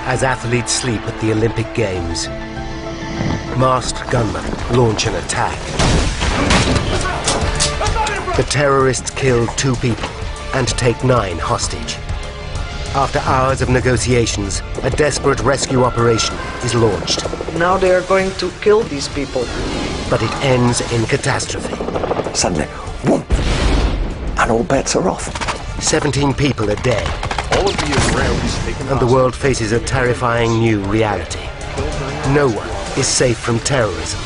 as athletes sleep at the Olympic Games. Masked gunmen launch an attack. The terrorists kill 2 people and take 9 hostage. After hours of negotiations, a desperate rescue operation is launched. Now they are going to kill these people. But it ends in catastrophe. Suddenly, whoop, and all bets are off. 17 people are dead. All of the Israelis taken And the world faces a terrifying new reality. No one is safe from terrorism.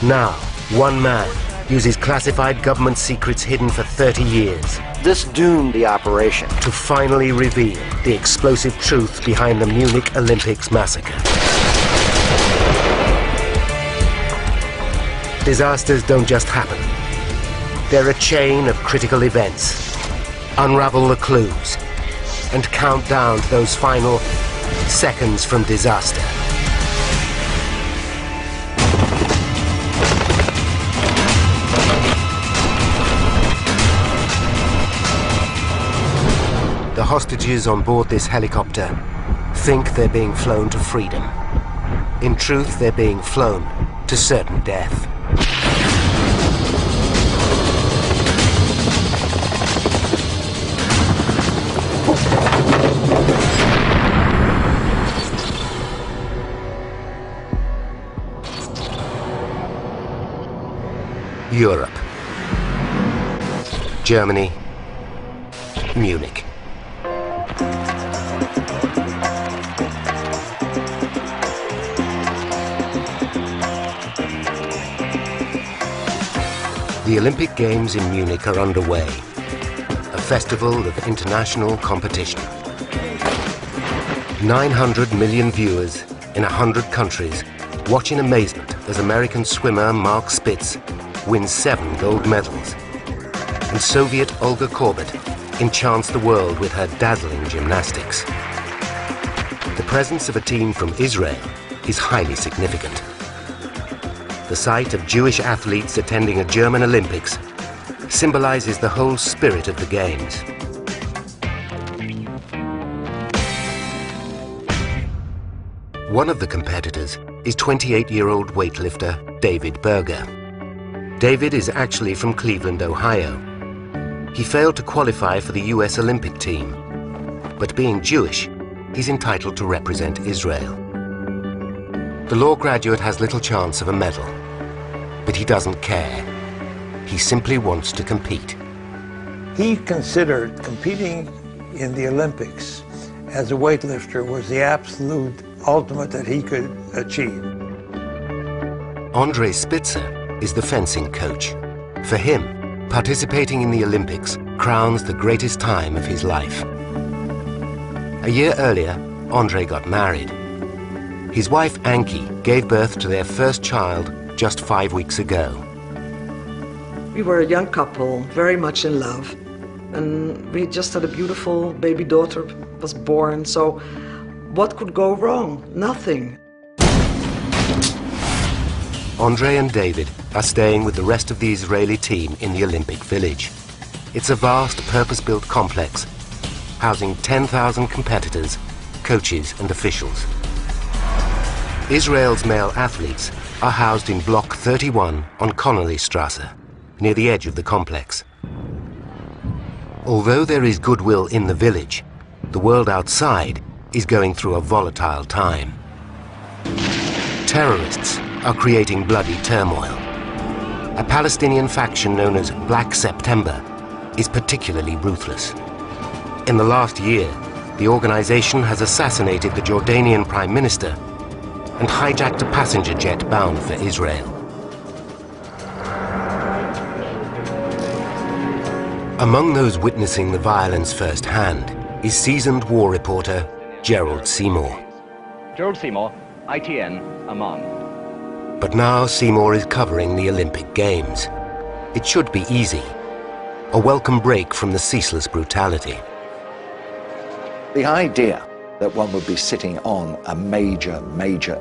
Now, one man uses classified government secrets hidden for 30 years This doomed the operation. to finally reveal the explosive truth behind the Munich Olympics massacre. Disasters don't just happen. They're a chain of critical events. Unravel the clues and count down to those final seconds from disaster. The hostages on board this helicopter think they're being flown to freedom. In truth, they're being flown to certain death. Europe. Germany. Munich. The Olympic Games in Munich are underway, a festival of international competition. 900 million viewers in 100 countries watch in amazement as American swimmer Mark Spitz wins 7 gold medals, and Soviet Olga Korbut enchants the world with her dazzling gymnastics. The presence of a team from Israel is highly significant. The sight of Jewish athletes attending a German Olympics symbolizes the whole spirit of the Games. One of the competitors is 28-year-old weightlifter David Berger. David is actually from Cleveland, Ohio. He failed to qualify for the US Olympic team, but being Jewish, he's entitled to represent Israel. The law graduate has little chance of a medal, but he doesn't care. He simply wants to compete. He considered competing in the Olympics as a weightlifter was the absolute ultimate that he could achieve. Andre Spitzer is the fencing coach. For him, participating in the Olympics crowns the greatest time of his life. A year earlier, Andre got married. His wife, Anki, gave birth to their first child just 5 weeks ago. We were a young couple, very much in love. And we just had a beautiful baby daughter was born. So what could go wrong? Nothing. Andre and David are staying with the rest of the Israeli team in the Olympic Village. It's a vast, purpose-built complex, housing 10,000 competitors, coaches and officials. Israel's male athletes are housed in Block 31 on Connolly-Strasse, near the edge of the complex. Although there is goodwill in the village, the world outside is going through a volatile time. Terrorists are creating bloody turmoil. A Palestinian faction known as Black September is particularly ruthless. In the last year, the organization has assassinated the Jordanian Prime Minister and hijacked a passenger jet bound for Israel. Among those witnessing the violence firsthand is seasoned war reporter Gerald Seymour. Gerald Seymour, ITN, Amman. But now Seymour is covering the Olympic Games. It should be easy, a welcome break from the ceaseless brutality. The idea that one would be sitting on a major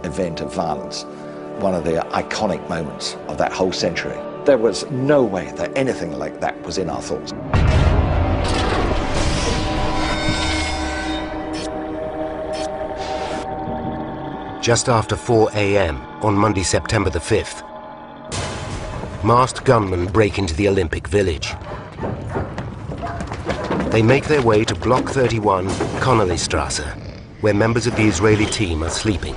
event of violence, one of the iconic moments of that whole century. There was no way that anything like that was in our thoughts. Just after 4 a.m. on Monday, September the 5th, masked gunmen break into the Olympic Village. They make their way to Block 31, Connollystrasse, where members of the Israeli team are sleeping.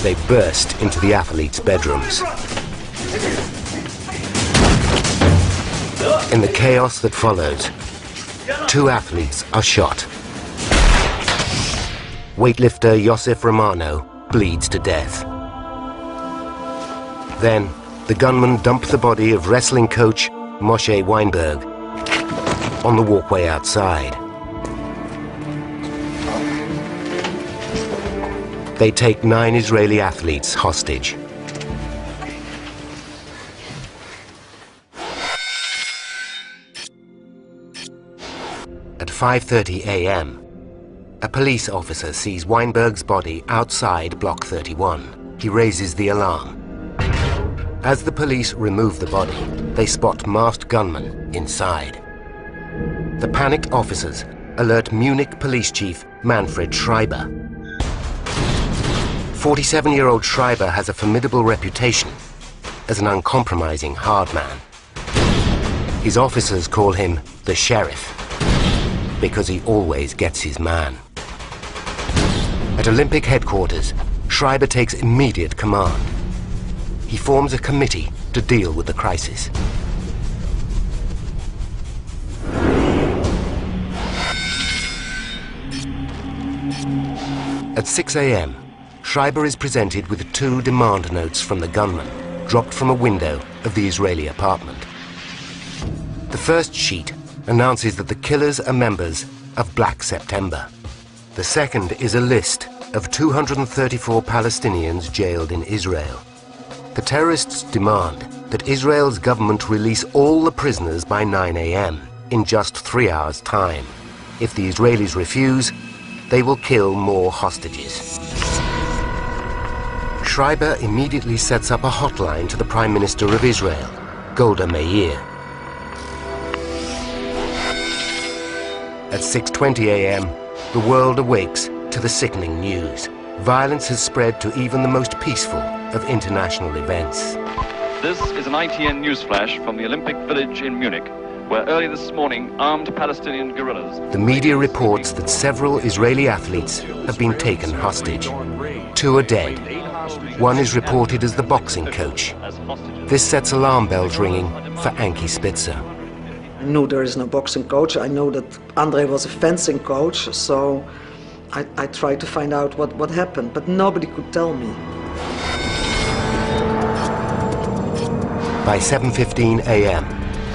They burst into the athletes' bedrooms. In the chaos that follows, 2 athletes are shot. Weightlifter Yosef Romano bleeds to death. Then, the gunmen dump the body of wrestling coach Moshe Weinberg on the walkway outside. They take 9 Israeli athletes hostage. At 5:30 a.m., a police officer sees Weinberg's body outside Block 31. He raises the alarm. As the police remove the body, they spot masked gunmen inside. The panicked officers alert Munich police chief Manfred Schreiber. 47-year-old Schreiber has a formidable reputation as an uncompromising hard man. His officers call him the sheriff because he always gets his man. At Olympic headquarters, Schreiber takes immediate command. He forms a committee to deal with the crisis. At 6 a.m., Schreiber is presented with 2 demand notes from the gunman, dropped from a window of the Israeli apartment. The first sheet announces that the killers are members of Black September. The second is a list of 234 Palestinians jailed in Israel. The terrorists demand that Israel's government release all the prisoners by 9 a.m. in just 3 hours' time. If the Israelis refuse, they will kill more hostages. Schreiber immediately sets up a hotline to the Prime Minister of Israel, Golda Meir. At 6:20 a.m., the world awakes to the sickening news. Violence has spread to even the most peaceful of international events. This is an ITN news flash from the Olympic Village in Munich, where early this morning armed Palestinian guerrillas... The media reports that several Israeli athletes have been taken hostage. 2 are dead. 1 is reported as the boxing coach. This sets alarm bells ringing for Ankie Spitzer. I knew there is no boxing coach. I know that Andre was a fencing coach, so I tried to find out what happened, but nobody could tell me. By 7:15 a.m.,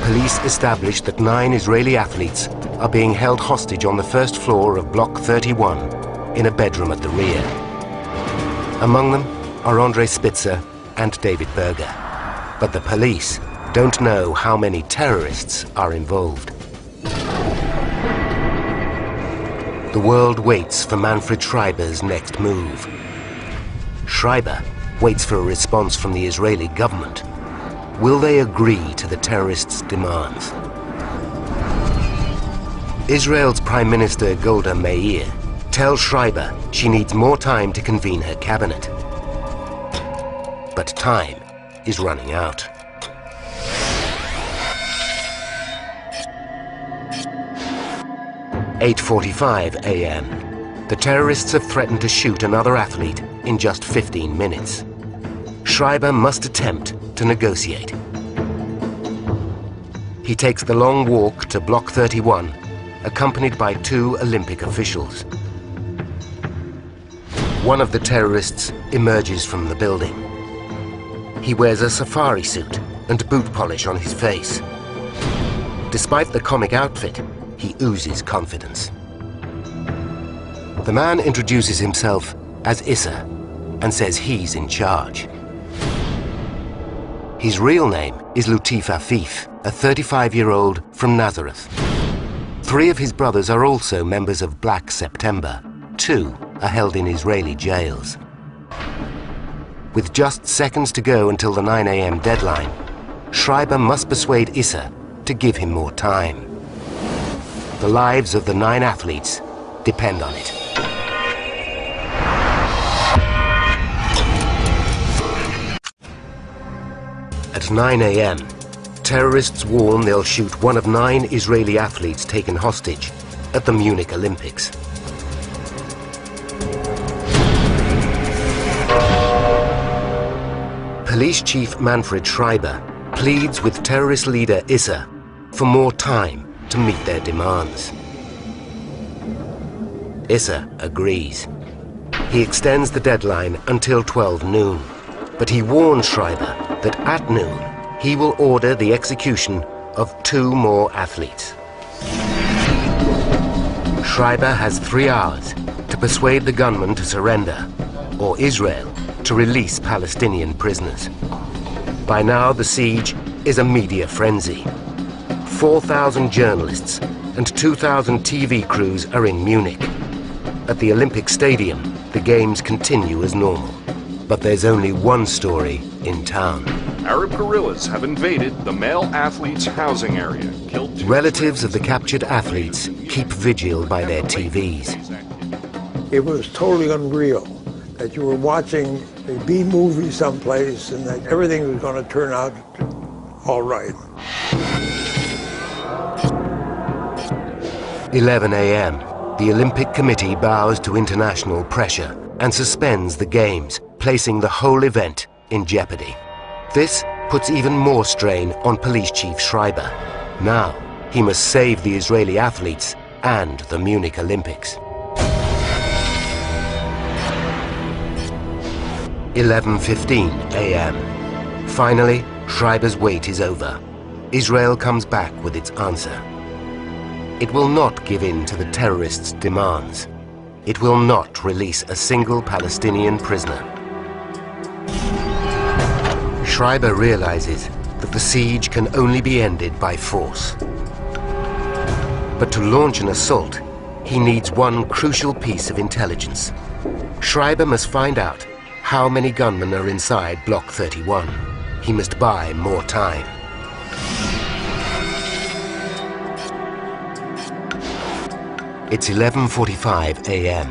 police established that 9 Israeli athletes are being held hostage on the first floor of Block 31 in a bedroom at the rear. Among them are Andre Spitzer and David Berger. But the police don't know how many terrorists are involved. The world waits for Manfred Schreiber's next move. Schreiber waits for a response from the Israeli government. Will they agree to the terrorists' demands? Israel's Prime Minister Golda Meir tells Schreiber she needs more time to convene her cabinet. But time is running out. At 8:45 a.m., the terrorists have threatened to shoot another athlete in just 15 minutes. Schreiber must attempt to negotiate. He takes the long walk to Block 31, accompanied by 2 Olympic officials. One of the terrorists emerges from the building. He wears a safari suit and boot polish on his face. Despite the comic outfit, he oozes confidence. The man introduces himself as Issa and says he's in charge. His real name is Latif Afif, a 35-year-old from Nazareth. 3 of his brothers are also members of Black September. 2 are held in Israeli jails. With just seconds to go until the 9 a.m. deadline, Schreiber must persuade Issa to give him more time. The lives of the 9 athletes depend on it. At 9 a.m., terrorists warn they'll shoot one of 9 Israeli athletes taken hostage at the Munich Olympics. Police Chief Manfred Schreiber pleads with terrorist leader Issa for more time to meet their demands. Issa agrees. He extends the deadline until 12 noon, but he warns Schreiber that at noon he will order the execution of 2 more athletes. Schreiber has 3 hours to persuade the gunmen to surrender, or Israel to release Palestinian prisoners. By now, the siege is a media frenzy. 4,000 journalists and 2,000 TV crews are in Munich. At the Olympic Stadium, the games continue as normal. But there's only one story in town. Arab guerrillas have invaded the male athletes' housing area. Killed Relatives of the captured athletes keep vigil by their TVs. It was totally unreal that you were watching a B movie someplace and that everything was going to turn out all right. 11 a.m. The Olympic Committee bows to international pressure and suspends the games, placing the whole event in jeopardy. This puts even more strain on Police Chief Schreiber. Now, he must save the Israeli athletes and the Munich Olympics. 11:15 a.m. Finally, Schreiber's wait is over. Israel comes back with its answer. It will not give in to the terrorists' demands. It will not release a single Palestinian prisoner. Schreiber realizes that the siege can only be ended by force. But to launch an assault, he needs one crucial piece of intelligence. Schreiber must find out how many gunmen are inside Block 31. He must buy more time. It's 11:45 a.m.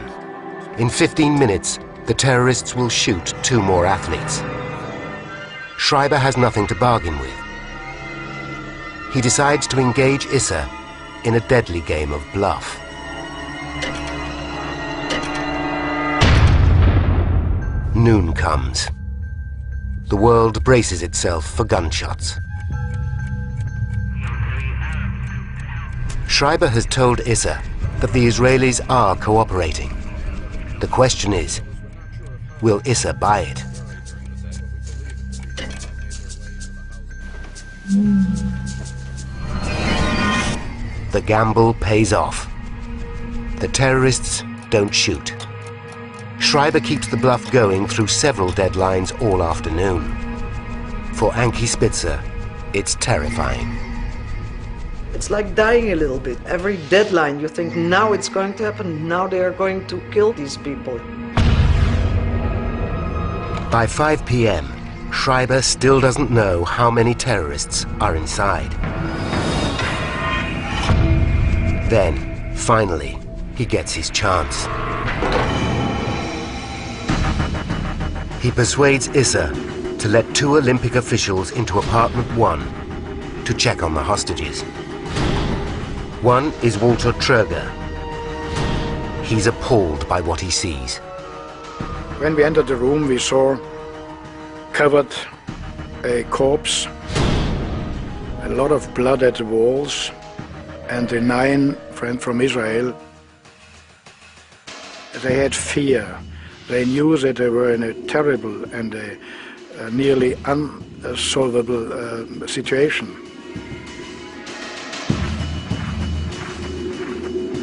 In 15 minutes, the terrorists will shoot 2 more athletes. Schreiber has nothing to bargain with. He decides to engage Issa in a deadly game of bluff. Noon comes. The world braces itself for gunshots. Schreiber has told Issa that the Israelis are cooperating. The question is, will Issa buy it? The gamble pays off. The terrorists don't shoot. Schreiber keeps the bluff going through several deadlines all afternoon. For Anki Spitzer, it's terrifying. It's like dying a little bit. Every deadline you think, now it's going to happen, now they are going to kill these people. By 5 p.m., Schreiber still doesn't know how many terrorists are inside. Then, finally, he gets his chance. He persuades Issa to let 2 Olympic officials into apartment 1 to check on the hostages. One is Walter Tröger. He's appalled by what he sees. When we entered the room, we saw covered a corpse, a lot of blood at the walls, and the 9 friends from Israel, they had fear. They knew that they were in a terrible and a nearly unsolvable situation.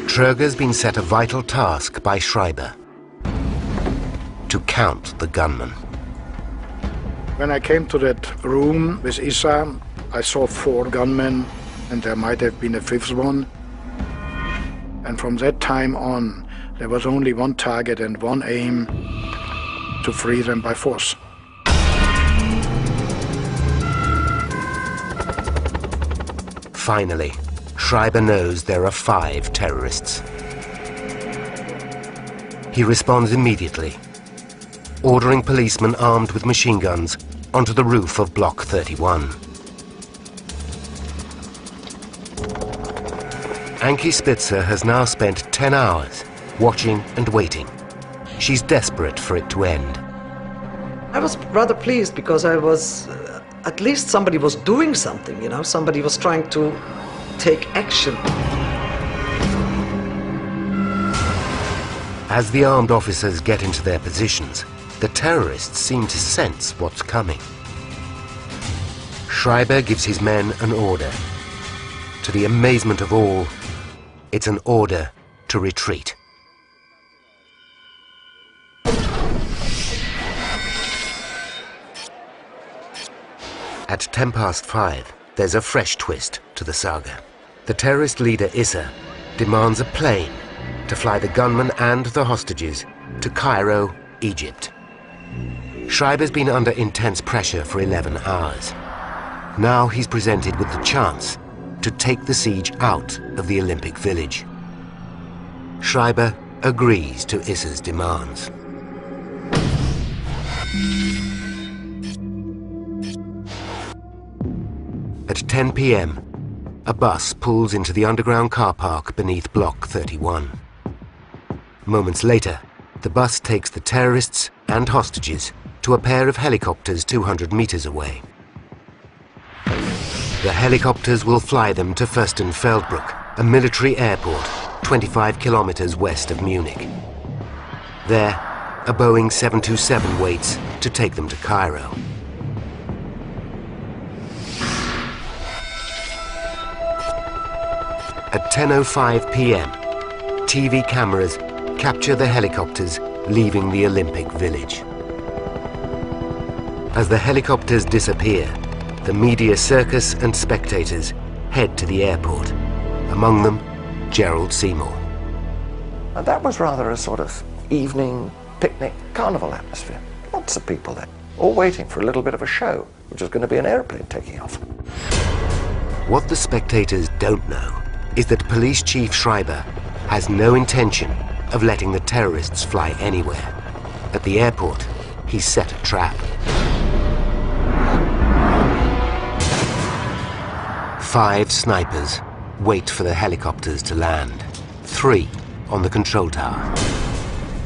Tröger's been set a vital task by Schreiber: to count the gunmen. When I came to that room with Issa, I saw 4 gunmen, and there might have been a 5th one. And from that time on, there was only one target and one aim: to free them by force. Finally, Schreiber knows there are 5 terrorists. He responds immediately, ordering policemen armed with machine guns onto the roof of Block 31. Ankie Spitzer has now spent 10 hours watching and waiting. She's desperate for it to end. I was rather pleased because I was, at least somebody was doing something, you know, somebody was trying to take action. As the armed officers get into their positions, the terrorists seem to sense what's coming. Schreiber gives his men an order. To the amazement of all, it's an order to retreat. At 5:10, there's a fresh twist to the saga. The terrorist leader Issa demands a plane to fly the gunman and the hostages to Cairo, Egypt. Schreiber's been under intense pressure for 11 hours. Now he's presented with the chance to take the siege out of the Olympic Village. Schreiber agrees to Issa's demands. At 10 p.m, a bus pulls into the underground car park beneath Block 31. Moments later, the bus takes the terrorists and hostages to a pair of helicopters 200 meters away. The helicopters will fly them to Fürstenfeldbruck, a military airport 25 kilometers west of Munich. There, a Boeing 727 waits to take them to Cairo. At 10:05 p.m, TV cameras capture the helicopters leaving the Olympic Village. As the helicopters disappear, the media circus and spectators head to the airport. Among them, Gerald Seymour. And that was rather a sort of evening picnic carnival atmosphere. Lots of people there, all waiting for a little bit of a show, which is going to be an airplane taking off. What the spectators don't know is that Police Chief Schreiber has no intention of letting the terrorists fly anywhere. At the airport, he's set a trap. 5 snipers wait for the helicopters to land. 3 on the control tower.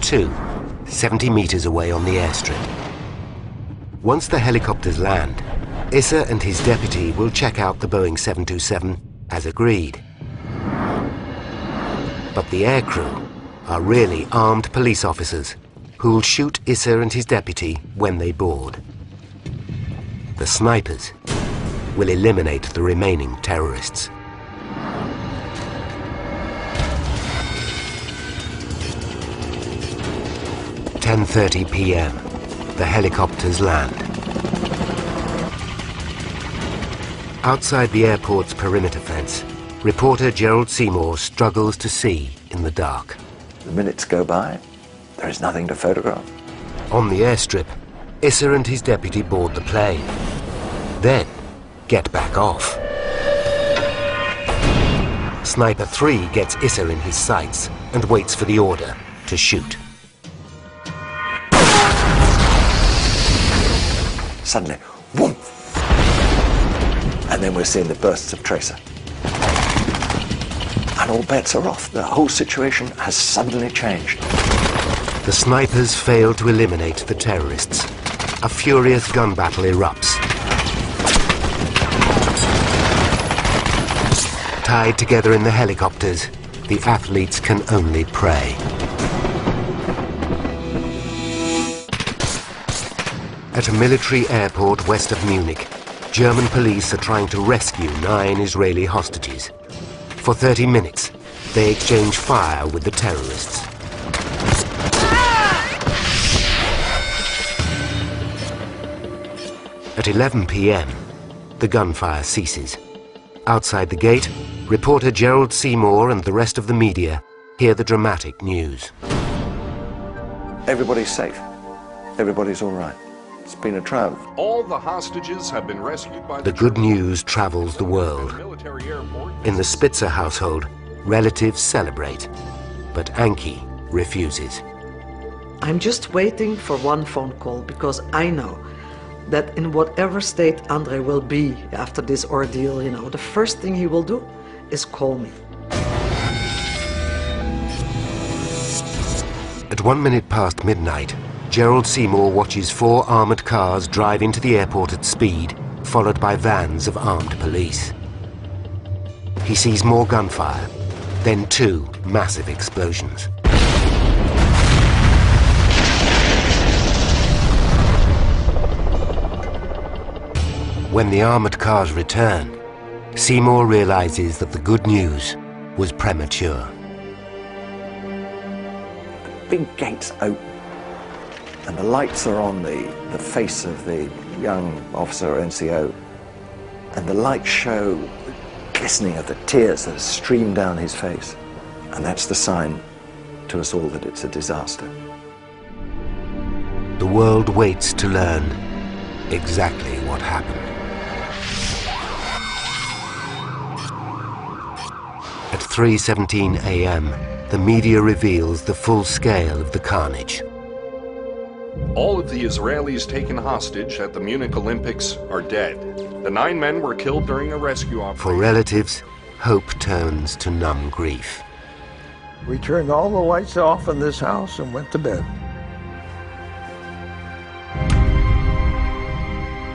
2 70 meters away on the airstrip. Once the helicopters land, Issa and his deputy will check out the Boeing 727 as agreed. But the aircrew are really armed police officers who'll shoot Issa and his deputy when they board. The snipers will eliminate the remaining terrorists. At 10:30 p.m, the helicopters land. Outside the airport's perimeter fence, reporter Gerald Seymour struggles to see in the dark. The minutes go by, there is nothing to photograph. On the airstrip, Issa and his deputy board the plane. Then, get back off. Sniper 3 gets Issa in his sights and waits for the order to shoot. Suddenly, whoom! And then we're seeing the bursts of tracer. And all bets are off. The whole situation has suddenly changed. The snipers fail to eliminate the terrorists. A furious gun battle erupts. Tied together in the helicopters, the athletes can only pray. At a military airport west of Munich, German police are trying to rescue 9 Israeli hostages. For 30 minutes, they exchange fire with the terrorists. At 11 p.m, the gunfire ceases. Outside the gate, reporter Gerald Seymour and the rest of the media hear the dramatic news. Everybody's safe. Everybody's all right. It's been a triumph. All the hostages have been rescued by The good news travels the world. military airport. In the Spitzer household, relatives celebrate, but Anki refuses. I'm just waiting for one phone call because I know that in whatever state André will be after this ordeal, you know, the first thing he will do is call me. At 1 minute past midnight, Gerald Seymour watches 4 armoured cars drive into the airport at speed, followed by vans of armed police. He sees more gunfire, then 2 massive explosions. When the armoured cars return, Seymour realizes that the good news was premature. Big gates open, and the lights are on the face of the young officer NCO, and the lights show the glistening of the tears that stream down his face. And that's the sign to us all that it's a disaster. The world waits to learn exactly what happened. At 3:17 a.m., the media reveals the full scale of the carnage. All of the Israelis taken hostage at the Munich Olympics are dead. The 9 men were killed during a rescue operation. For relatives, hope turns to numb grief. We turned all the lights off in this house and went to bed.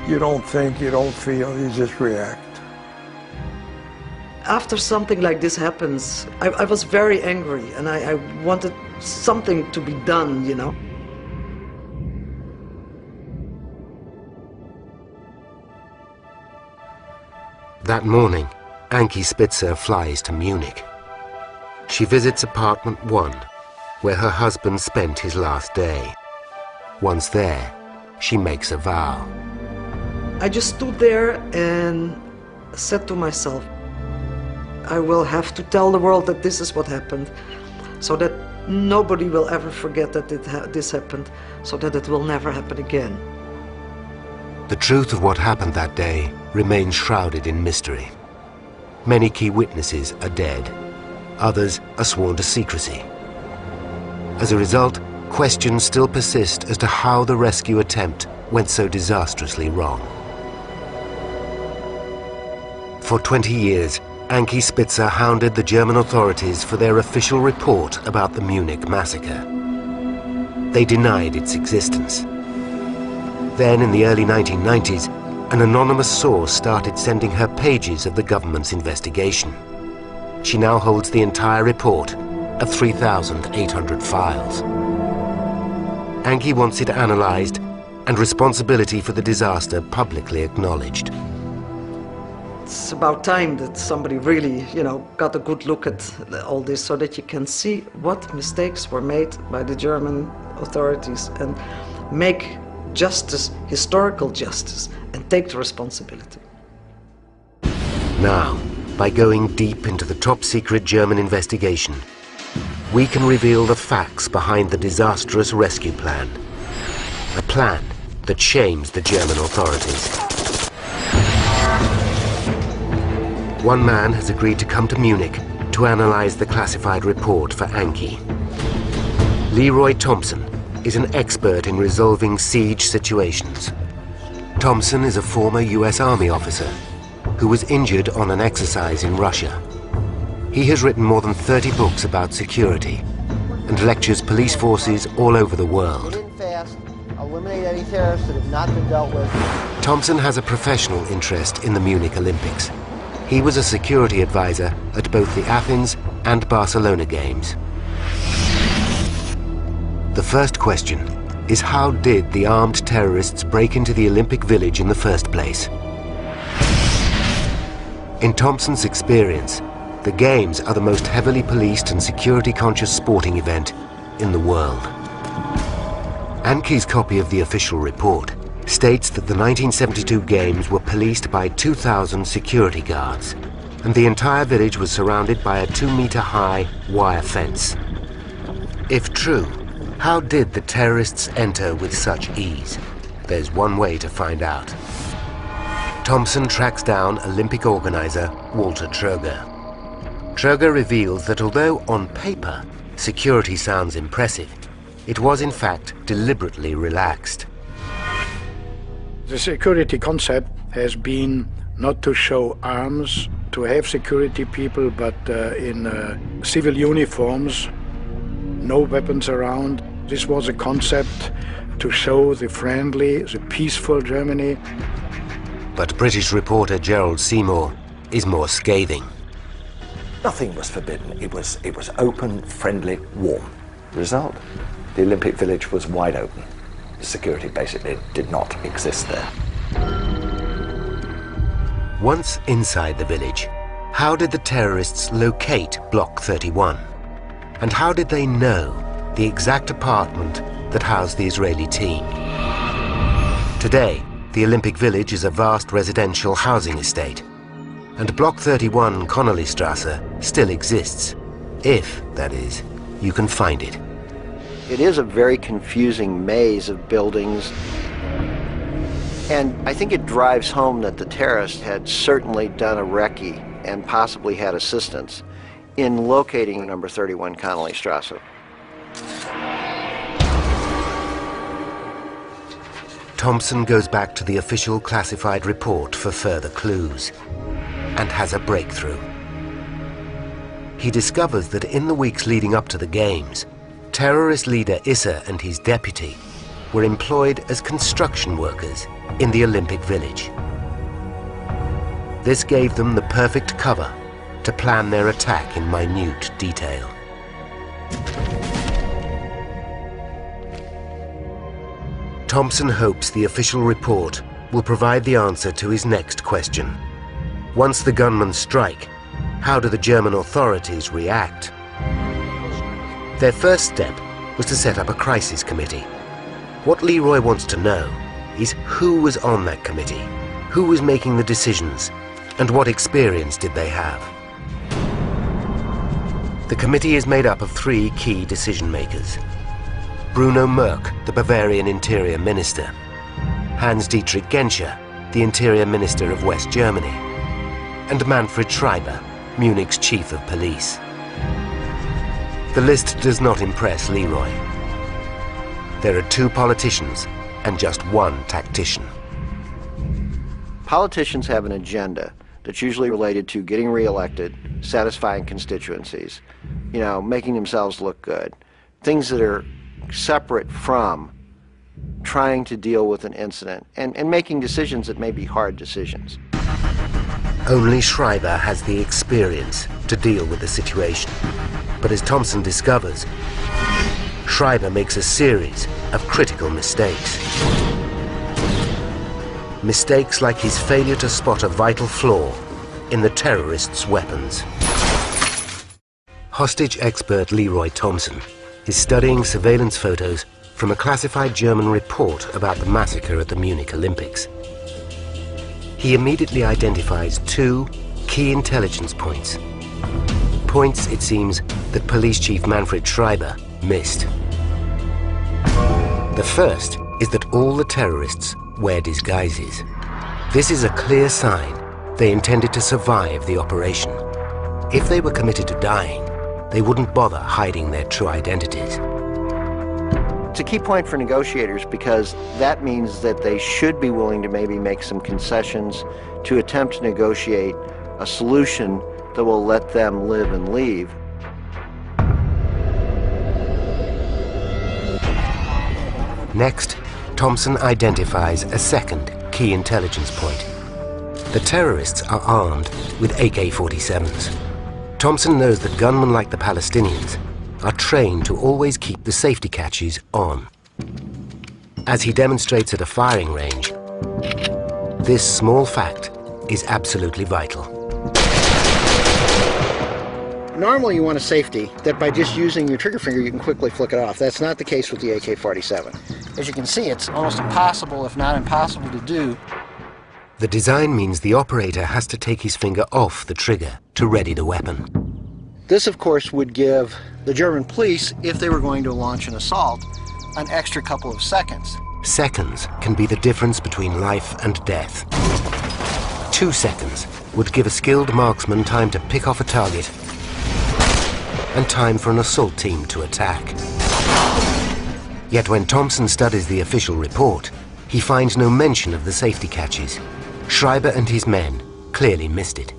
You don't think, you don't feel, you just react. After something like this happens, I was very angry and I wanted something to be done, you know. That morning, Anki Spitzer flies to Munich. She visits apartment 1, where her husband spent his last day. Once there, she makes a vow. I just stood there and said to myself, I will have to tell the world that this is what happened, so that nobody will ever forget that this happened, so that it will never happen again. The truth of what happened that day remains shrouded in mystery. Many key witnesses are dead. Others are sworn to secrecy. As a result, questions still persist as to how the rescue attempt went so disastrously wrong. For 20 years, Anki Spitzer hounded the German authorities for their official report about the Munich massacre. They denied its existence. Then, in the early 1990s, an anonymous source started sending her pages of the government's investigation. She now holds the entire report of 3,800 files. Anki wants it analyzed and responsibility for the disaster publicly acknowledged. It's about time that somebody really, you know, got a good look at all this so that you can see what mistakes were made by the German authorities and make justice, historical justice, and take the responsibility. Now, by going deep into the top-secret German investigation, we can reveal the facts behind the disastrous rescue plan. A plan that shames the German authorities. One man has agreed to come to Munich to analyze the classified report for Anki. Leroy Thompson is an expert in resolving siege situations. Thompson is a former US Army officer who was injured on an exercise in Russia. He has written more than 30 books about security and lectures police forces all over the world. Eliminate any terrorists that have not been dealt with. Thompson has a professional interest in the Munich Olympics. He was a security advisor at both the Athens and Barcelona Games. The first question is, how did the armed terrorists break into the Olympic Village in the first place? In Thompson's experience, the Games are the most heavily policed and security-conscious sporting event in the world. Anki's copy of the official report states that the 1972 Games were policed by 2,000 security guards, and the entire village was surrounded by a 2-meter-high wire fence. If true, how did the terrorists enter with such ease? there's one way to find out. Thompson tracks down Olympic organizer Walter Troger. Troger reveals that although on paper security sounds impressive, it was in fact deliberately relaxed. The security concept has been not to show arms, to have security people, but in civil uniforms, no weapons around. This was a concept to show the friendly, the peaceful Germany. But British reporter Gerald Seymour is more scathing. Nothing was forbidden. It was open, friendly, warm. Result? The Olympic Village was wide open. The security basically did not exist there. Once inside the village, how did the terrorists locate Block 31? And how did they know the exact apartment that housed the Israeli team? Today, the Olympic Village is a vast residential housing estate, and Block 31 Connollystrasse still exists, if, that is, you can find it. It is a very confusing maze of buildings, and I think it drives home that the terrorists had certainly done a recce and possibly had assistance in locating number 31 Connollystrasse. Thompson goes back to the official classified report for further clues and has a breakthrough. He discovers that in the weeks leading up to the Games, terrorist leader Issa and his deputy were employed as construction workers in the Olympic Village. This gave them the perfect cover to plan their attack in minute detail. Thompson hopes the official report will provide the answer to his next question. Once the gunmen strike, how do the German authorities react? Their first step was to set up a crisis committee. What Leroy wants to know is who was on that committee, who was making the decisions, and what experience did they have. The committee is made up of 3 key decision-makers. Bruno Merck, the Bavarian Interior Minister, Hans-Dietrich Genscher, the Interior Minister of West Germany, and Manfred Schreiber, Munich's Chief of Police. The list does not impress Leroy. There are 2 politicians and just 1 tactician. Politicians have an agenda that's usually related to getting reelected, satisfying constituencies, you know, making themselves look good. Things that are separate from trying to deal with an incident and making decisions that may be hard decisions. Only Schreiber has the experience to deal with the situation. But as Thompson discovers, Schreiber makes a series of critical mistakes. Mistakes like his failure to spot a vital flaw in the terrorists' weapons. Hostage expert Leroy Thompson is studying surveillance photos from a classified German report about the massacre at the Munich Olympics. He immediately identifies 2 key intelligence points. Points, it seems, that Police Chief Manfred Schreiber missed. The first is that all the terrorists wear disguises. This is a clear sign they intended to survive the operation. If they were committed to dying, they wouldn't bother hiding their true identities. It's a key point for negotiators because that means that they should be willing to maybe make some concessions to attempt to negotiate a solution that will let them live and leave. Next, Thompson identifies a second key intelligence point. The terrorists are armed with AK-47s. Thompson knows that gunmen like the Palestinians are trained to always keep the safety catches on. As he demonstrates at a firing range, this small fact is absolutely vital. Normally you want a safety that by just using your trigger finger you can quickly flick it off. That's not the case with the AK-47. As you can see, it's almost impossible, if not impossible, to do. The design means the operator has to take his finger off the trigger to ready the weapon. This, of course, would give the German police, if they were going to launch an assault, an extra couple of seconds, Seconds can be the difference between life and death. 2 seconds would give a skilled marksman time to pick off a target and time for an assault team to attack. Yet when Thompson studies the official report, he finds no mention of the safety catches. Schreiber and his men clearly missed it.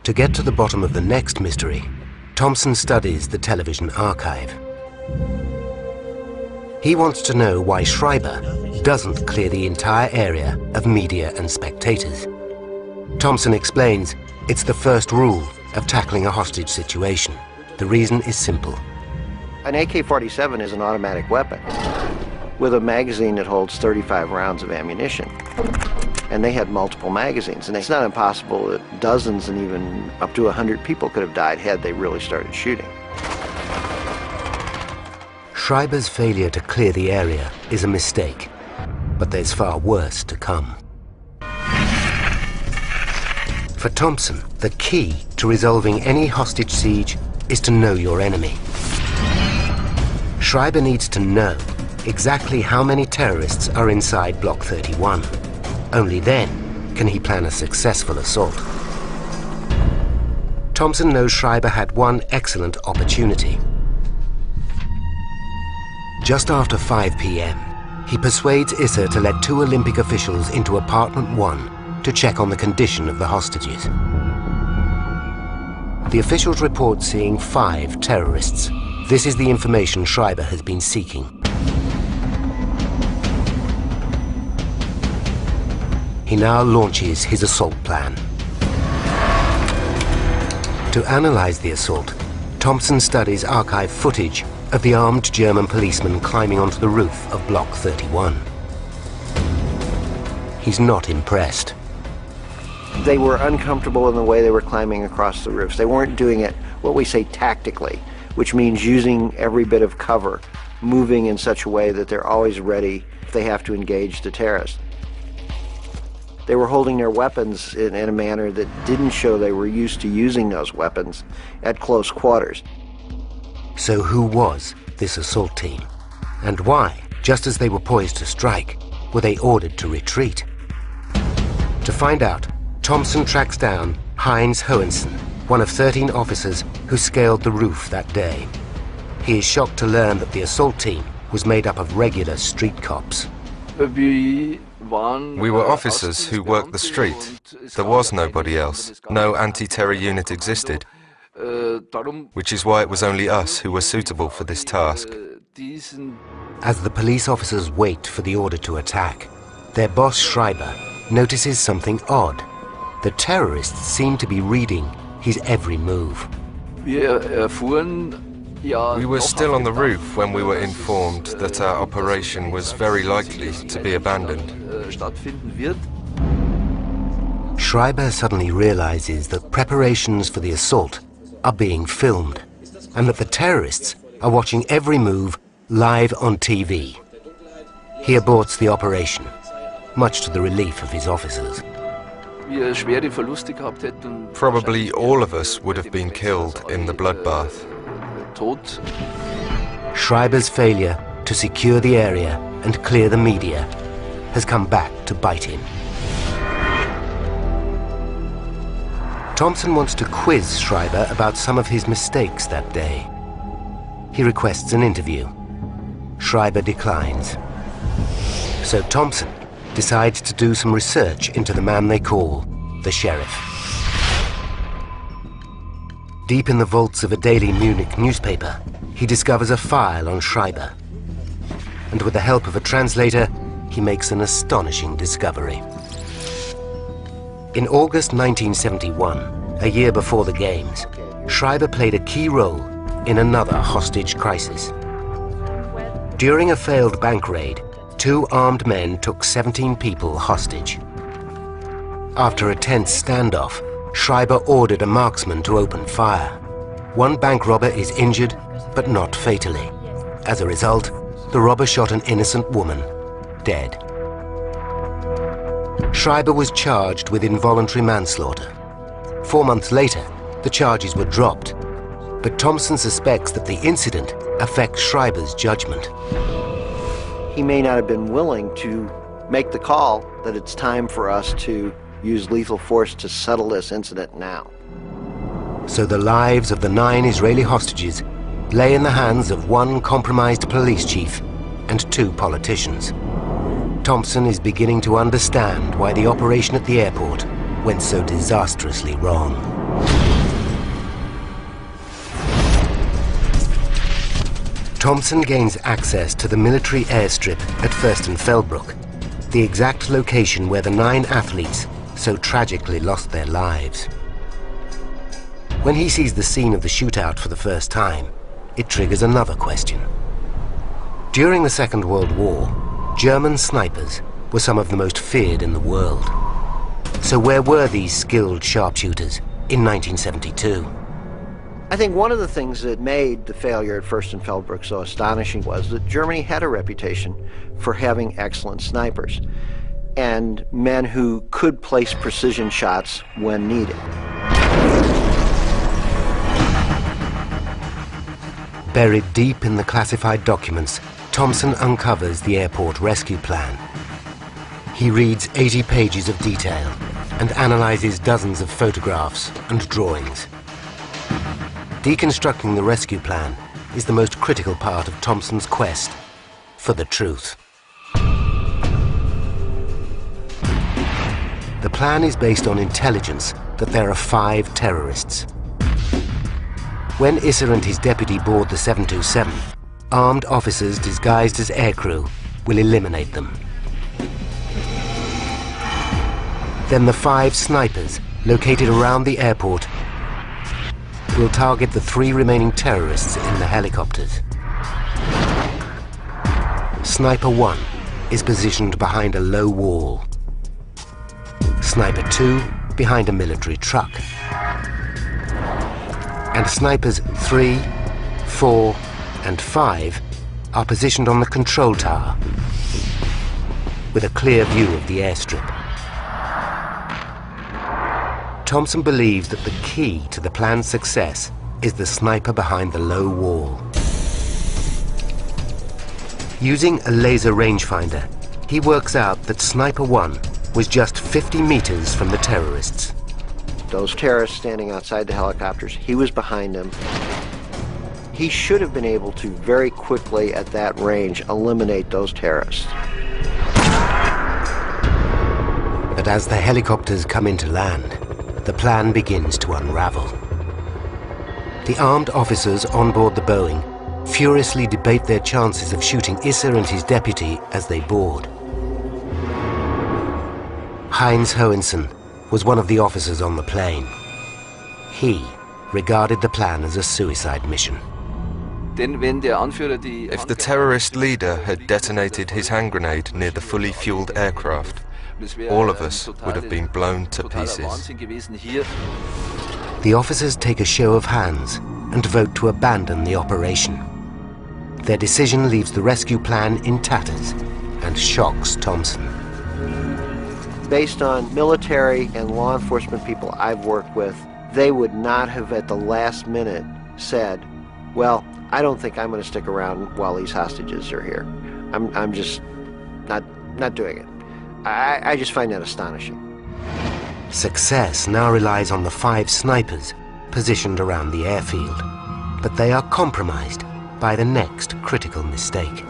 To get to the bottom of the next mystery, Thompson studies the television archive. He wants to know why Schreiber doesn't clear the entire area of media and spectators. Thompson explains it's the first rule of tackling a hostage situation. The reason is simple. An AK-47 is an automatic weapon with a magazine that holds 35 rounds of ammunition. And they had multiple magazines, and it's not impossible that dozens and even up to 100 people could have died had they really started shooting. Schreiber's failure to clear the area is a mistake, but there's far worse to come. For Thompson, the key to resolving any hostage siege is to know your enemy. Schreiber needs to know exactly how many terrorists are inside Block 31. Only then can he plan a successful assault. Thompson knows Schreiber had one excellent opportunity. Just after 5 p.m., he persuades Issa to let 2 Olympic officials into apartment 1 to check on the condition of the hostages. The officials report seeing 5 terrorists. This is the information Schreiber has been seeking. He now launches his assault plan. To analyze the assault, Thompson studies archive footage of the armed German policeman climbing onto the roof of Block 31. He's not impressed. They were uncomfortable in the way they were climbing across the roofs. They weren't doing it, what we say, tactically, which means using every bit of cover, moving in such a way that they're always ready if they have to engage the terrorists. They were holding their weapons in a manner that didn't show they were used to using those weapons at close quarters. So who was this assault team? And why, just as they were poised to strike, were they ordered to retreat? To find out, Thompson tracks down Heinz Hohensen, one of 13 officers who scaled the roof that day. He is shocked to learn that the assault team was made up of regular street cops. We were officers who worked the street. There was nobody else. No anti-terror unit existed, which is why it was only us who were suitable for this task. As the police officers wait for the order to attack, their boss Schreiber notices something odd. The terrorists seem to be reading his every move. We were still on the roof when we were informed that our operation was very likely to be abandoned. Schreiber suddenly realizes that preparations for the assault are being filmed, and that the terrorists are watching every move live on TV. He aborts the operation, much to the relief of his officers. Probably all of us would have been killed in the bloodbath. Schreiber's failure to secure the area and clear the media has come back to bite him. Thompson wants to quiz Schreiber about some of his mistakes that day. He requests an interview. Schreiber declines. So Thompson decides to do some research into the man they call the sheriff. Deep in the vaults of a daily Munich newspaper, he discovers a file on Schreiber. And with the help of a translator, he makes an astonishing discovery. In August 1971, a year before the Games, Schreiber played a key role in another hostage crisis. During a failed bank raid, 2 armed men took 17 people hostage. After a tense standoff, Schreiber ordered a marksman to open fire. 1 bank robber is injured, but not fatally. As a result, the robber shot an innocent woman, dead. Schreiber was charged with involuntary manslaughter. 4 months later, the charges were dropped, But Thompson suspects that the incident affects Schreiber's judgment. He may not have been willing to make the call that it's time for us to use lethal force to settle this incident now. So the lives of the 9 Israeli hostages lay in the hands of one compromised police chief and 2 politicians. Thompson is beginning to understand why the operation at the airport went so disastrously wrong. Thompson gains access to the military airstrip at Fürstenfeldbruck, the exact location where the 9 athletes so tragically lost their lives. When he sees the scene of the shootout for the first time, it triggers another question. During the Second World War, German snipers were some of the most feared in the world. So where were these skilled sharpshooters in 1972? I think one of the things that made the failure at Fürstenfeldbruck so astonishing was that Germany had a reputation for having excellent snipers and men who could place precision shots when needed. Buried deep in the classified documents, Thompson uncovers the airport rescue plan. He reads 80 pages of detail and analyzes dozens of photographs and drawings. Deconstructing the rescue plan is the most critical part of Thompson's quest for the truth. The plan is based on intelligence that there are 5 terrorists. When Isser and his deputy board the 727, armed officers disguised as aircrew will eliminate them. Then the 5 snipers located around the airport will target the 3 remaining terrorists in the helicopters. Sniper 1 is positioned behind a low wall. Sniper 2 behind a military truck. And snipers 3, 4, and 5 are positioned on the control tower with a clear view of the airstrip. Thompson believes that the key to the plan's success is the sniper behind the low wall. Using a laser rangefinder, he works out that Sniper 1 was just 50 meters from the terrorists. Those terrorists standing outside the helicopters, he was behind them. He should have been able to very quickly at that range eliminate those terrorists. But as the helicopters come into land, the plan begins to unravel. The armed officers on board the Boeing furiously debate their chances of shooting Isser and his deputy as they board. Heinz Hohensen was one of the officers on the plane. He regarded the plan as a suicide mission. If the terrorist leader had detonated his hand grenade near the fully fueled aircraft, all of us would have been blown to pieces. The officers take a show of hands and vote to abandon the operation. Their decision leaves the rescue plan in tatters and shocks Thompson. Based on military and law enforcement people I've worked with, they would not have at the last minute said, well, I don't think I'm going to stick around while these hostages are here. I'm just not doing it. I just find that astonishing. Success now relies on the 5 snipers positioned around the airfield, but they are compromised by the next critical mistake.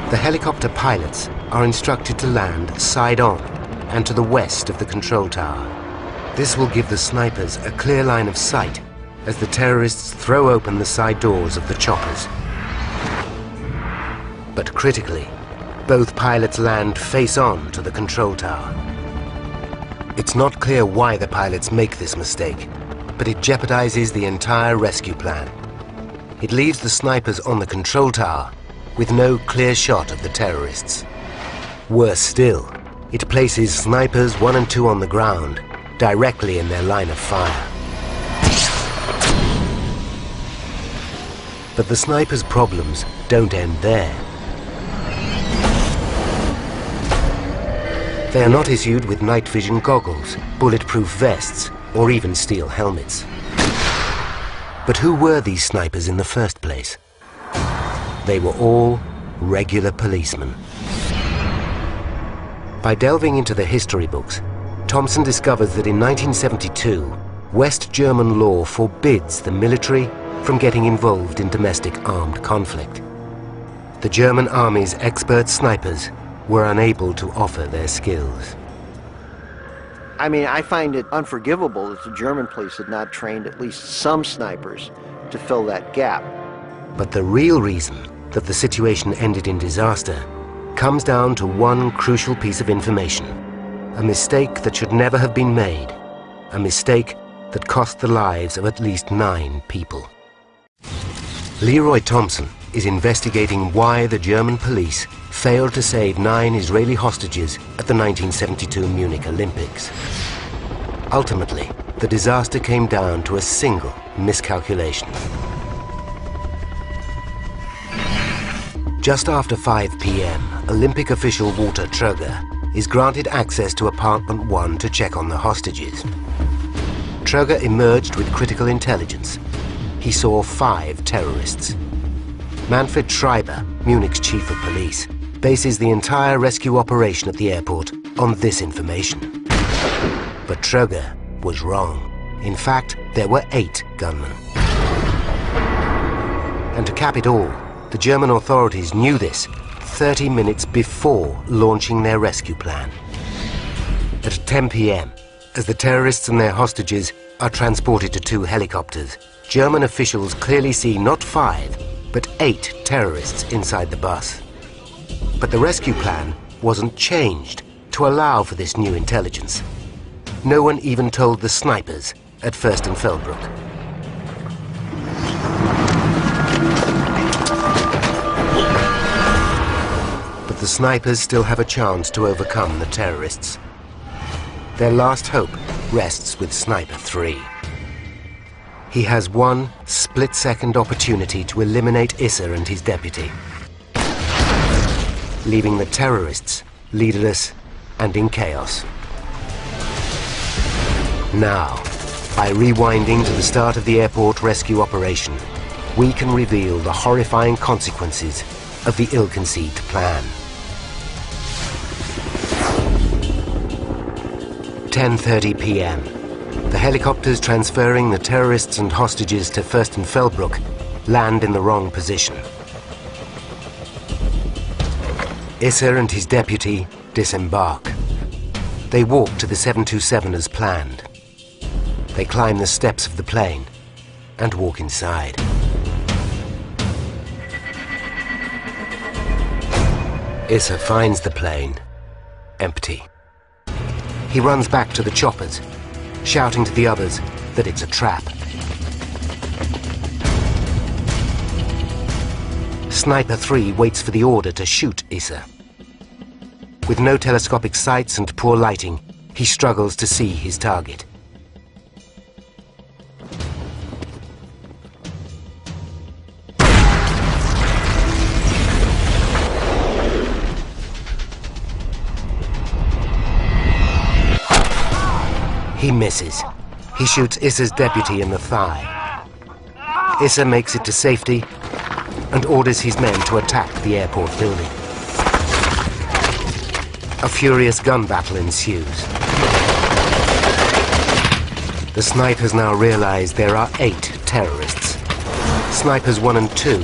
The helicopter pilots are instructed to land side on and to the west of the control tower. This will give the snipers a clear line of sight as the terrorists throw open the side doors of the choppers. But critically, both pilots land face-on to the control tower. It's not clear why the pilots make this mistake, but it jeopardizes the entire rescue plan. It leaves the snipers on the control tower with no clear shot of the terrorists. Worse still, it places snipers 1 and 2 on the ground, directly in their line of fire. But the snipers' problems don't end there. They are not issued with night vision goggles, bulletproof vests, or even steel helmets. But who were these snipers in the first place? They were all regular policemen. By delving into the history books, Thompson discovers that in 1972, West German law forbids the military from getting involved in domestic armed conflict. The German army's expert snipers were unable to offer their skills. I mean, I find it unforgivable that the German police had not trained at least some snipers to fill that gap. But the real reason that the situation ended in disaster comes down to one crucial piece of information, a mistake that should never have been made, a mistake that cost the lives of at least 9 people. Leroy Thompson is investigating why the German police failed to save 9 Israeli hostages at the 1972 Munich Olympics. Ultimately, the disaster came down to a single miscalculation. Just after 5 p.m., Olympic official Walter Tröger is granted access to apartment 1 to check on the hostages. Tröger emerged with critical intelligence. He saw 5 terrorists. Manfred Schreiber, Munich's chief of police, bases the entire rescue operation at the airport on this information. But Tröger was wrong. In fact, there were 8 gunmen. And to cap it all, the German authorities knew this 30 minutes before launching their rescue plan. At 10 p.m., as the terrorists and their hostages are transported to 2 helicopters, German officials clearly see not 5, but 8 terrorists inside the bus. But the rescue plan wasn't changed to allow for this new intelligence. No one even told the snipers at Fürstenfeldbruck. But the snipers still have a chance to overcome the terrorists. Their last hope rests with Sniper 3. He has one split-second opportunity to eliminate Issa and his deputy, leaving the terrorists leaderless and in chaos. Now, by rewinding to the start of the airport rescue operation, we can reveal the horrifying consequences of the ill-conceived plan. 10:30 p.m. The helicopters transferring the terrorists and hostages to Fürstenfeldbruck land in the wrong position. Issa and his deputy disembark. They walk to the 727 as planned. They climb the steps of the plane and walk inside. Issa finds the plane empty. He runs back to the choppers, shouting to the others that it's a trap. Sniper 3 waits for the order to shoot Issa. With no telescopic sights and poor lighting, he struggles to see his target. He misses. He shoots Issa's deputy in the thigh. Issa makes it to safety and orders his men to attack the airport building. A furious gun battle ensues. The snipers now realize there are 8 terrorists. Snipers 1 and 2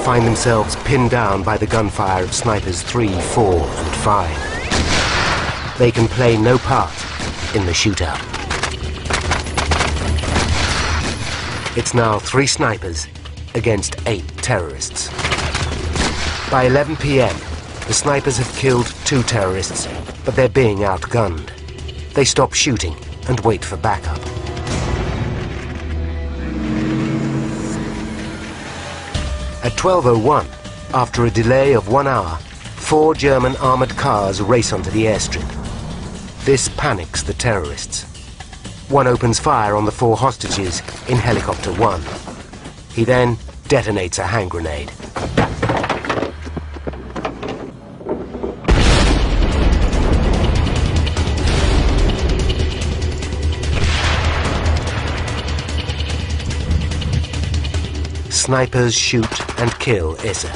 find themselves pinned down by the gunfire of snipers 3, 4, and 5. They can play no part in the shootout. It's now 3 snipers against 8 terrorists. By 11 p.m., the snipers have killed 2 terrorists, but they're being outgunned. They stop shooting and wait for backup. At 12:01, after a delay of 1 hour, 4 German armored cars race onto the airstrip. This panics the terrorists. One opens fire on the 4 hostages in helicopter 1. He then detonates a hand grenade. snipers shoot and kill Issa.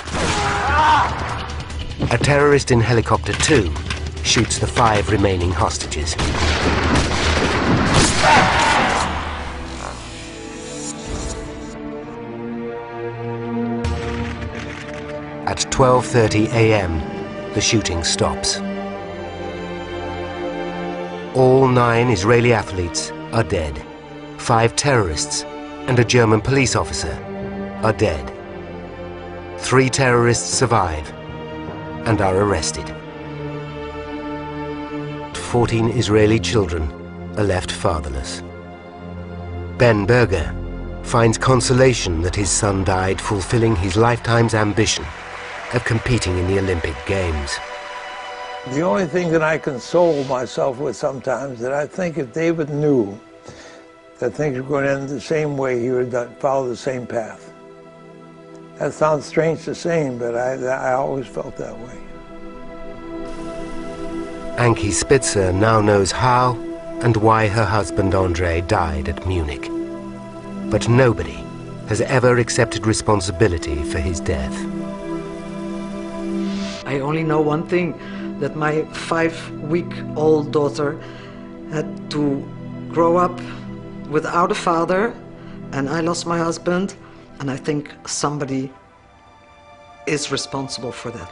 A terrorist in helicopter 2 shoots the 5 remaining hostages. At 12:30 a.m., the shooting stops. All 9 Israeli athletes are dead. 5 terrorists and a German police officer are dead. 3 terrorists survive and are arrested. 14 Israeli children are left fatherless. Ben Berger finds consolation that his son died fulfilling his lifetime's ambition of competing in the Olympic Games. The only thing that I console myself with sometimes, that I think if David knew that things were going to end the same way, he would follow the same path. That sounds strange to say, but I always felt that way. Ankie Spitzer now knows how and why her husband Andre died at Munich. But nobody has ever accepted responsibility for his death. I only know one thing, that my 5-week-old daughter had to grow up without a father, and I lost my husband, and I think somebody is responsible for that.